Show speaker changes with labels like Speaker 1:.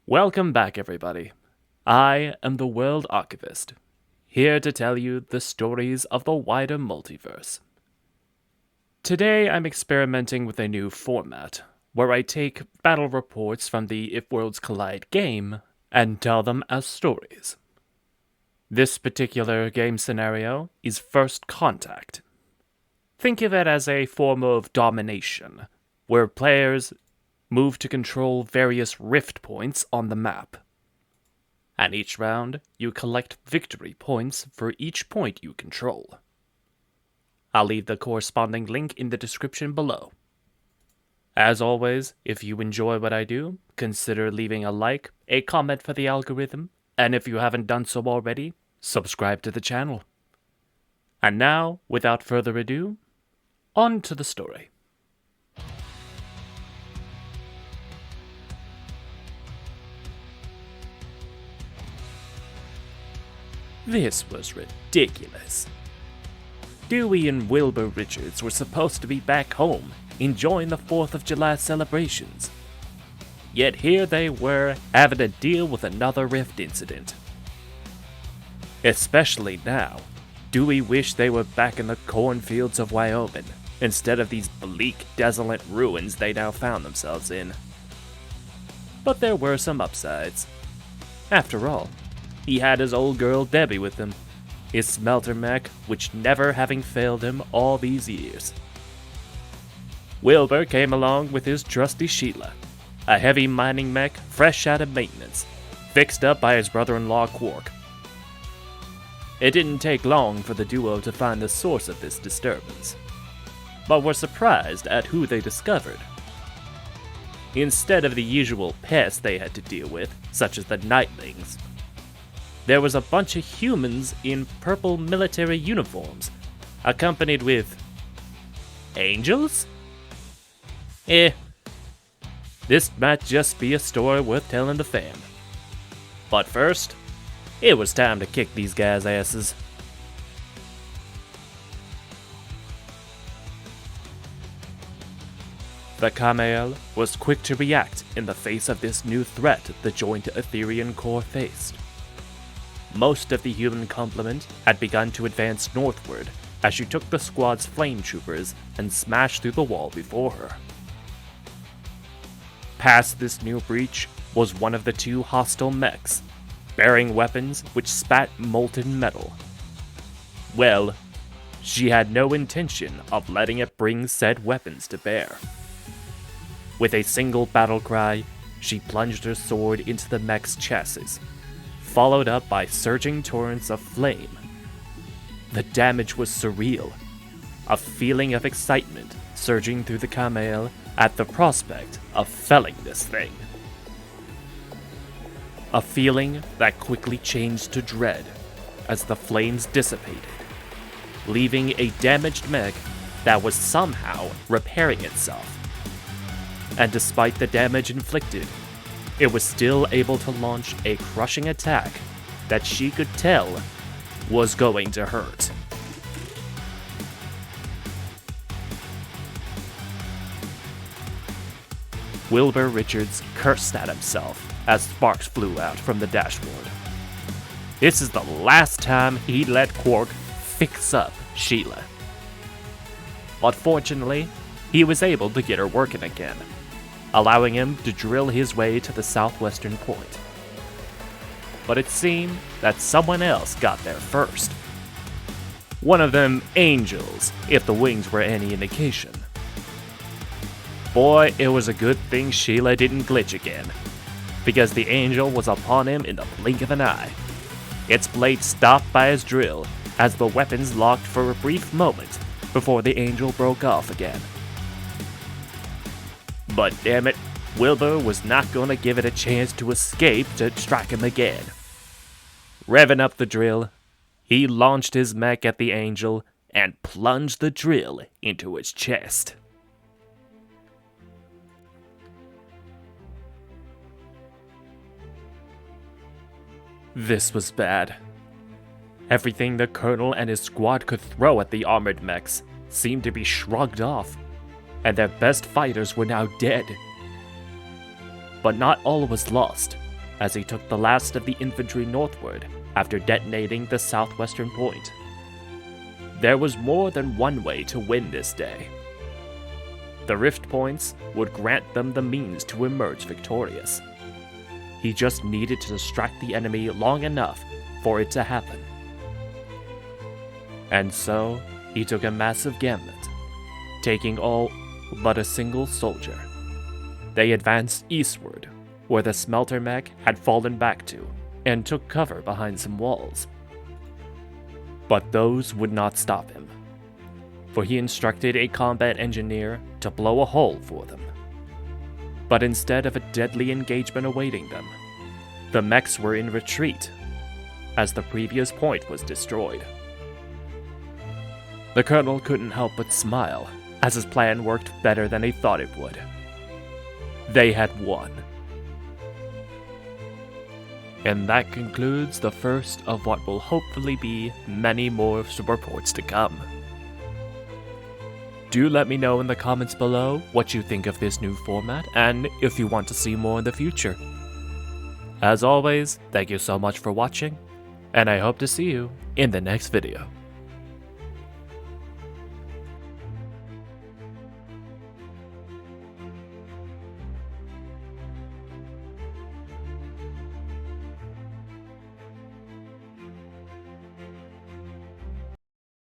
Speaker 1: Welcome back, everybody. I am the World Archivist, here to tell you the stories of the wider multiverse. Today, I'm experimenting with a new format, where I take battle reports from the If Worlds Collide game and tell them as stories. This particular game scenario is First Contact. Think of it as a form of domination, where players move to control various rift points on the map. And each round, you collect victory points for each point you control. I'll leave the corresponding link in the description below. As always, if you enjoy what I do, consider leaving a like, a comment for the algorithm, and if you haven't done so already, subscribe to the channel. And now, without further ado, on to the story. This was ridiculous. Dewey and Wilbur Richards were supposed to be back home, enjoying the 4th of July celebrations. Yet here they were, having to deal with another rift incident. Especially now, Dewey wished they were back in the cornfields of Wyoming, instead of these bleak, desolate ruins they now found themselves in. But there were some upsides. After all, he had his old girl Debbie with him, his smelter mech, which never having failed him all these years. Wilbur came along with his trusty Sheila, a heavy mining mech fresh out of maintenance, fixed up by his brother-in-law Quark. It didn't take long for the duo to find the source of this disturbance, but were surprised at who they discovered. Instead of the usual pests they had to deal with, such as the Nightlings, there was a bunch of humans in purple military uniforms, accompanied with angels? This might just be a story worth telling the fam. But first, it was time to kick these guys' asses. The Kamael was quick to react in the face of this new threat the joint Aetherian Corps faced. Most of the human complement had begun to advance northward as she took the squad's flame troopers and smashed through the wall before her. Past this new breach was one of the two hostile mechs, bearing weapons which spat molten metal. Well, she had no intention of letting it bring said weapons to bear. With a single battle cry, she plunged her sword into the mech's chassis, followed up by surging torrents of flame. The damage was surreal, a feeling of excitement surging through the Kamael at the prospect of felling this thing. A feeling that quickly changed to dread as the flames dissipated, leaving a damaged mech that was somehow repairing itself. And despite the damage inflicted, it was still able to launch a crushing attack that she could tell was going to hurt. Wilbur Richards cursed at himself as sparks flew out from the dashboard. This is the last time he'd let Quark fix up Sheila. But fortunately, he was able to get her working again, allowing him to drill his way to the southwestern point. But it seemed that someone else got there first. One of them angels, if the wings were any indication. Boy, it was a good thing Sheila didn't glitch again, because the angel was upon him in the blink of an eye. Its blade stopped by his drill as the weapons locked for a brief moment before the angel broke off again. But damn it, Wilbur was not going to give it a chance to escape to strike him again. Revving up the drill, he launched his mech at the angel and plunged the drill into its chest. This was bad. Everything the Colonel and his squad could throw at the armored mechs seemed to be shrugged off, and their best fighters were now dead. But not all was lost, as he took the last of the infantry northward after detonating the southwestern point. There was more than one way to win this day. The rift points would grant them the means to emerge victorious. He just needed to distract the enemy long enough for it to happen. And so, he took a massive gambit, taking all but a single soldier. They advanced eastward, where the smelter mech had fallen back to, and took cover behind some walls. But those would not stop him, for he instructed a combat engineer to blow a hole for them. But instead of a deadly engagement awaiting them, the mechs were in retreat, as the previous point was destroyed. The colonel couldn't help but smile, as his plan worked better than he thought it would. They had won. And that concludes the first of what will hopefully be many more reports to come. Do let me know in the comments below what you think of this new format, and if you want to see more in the future. As always, thank you so much for watching, and I hope to see you in the next video.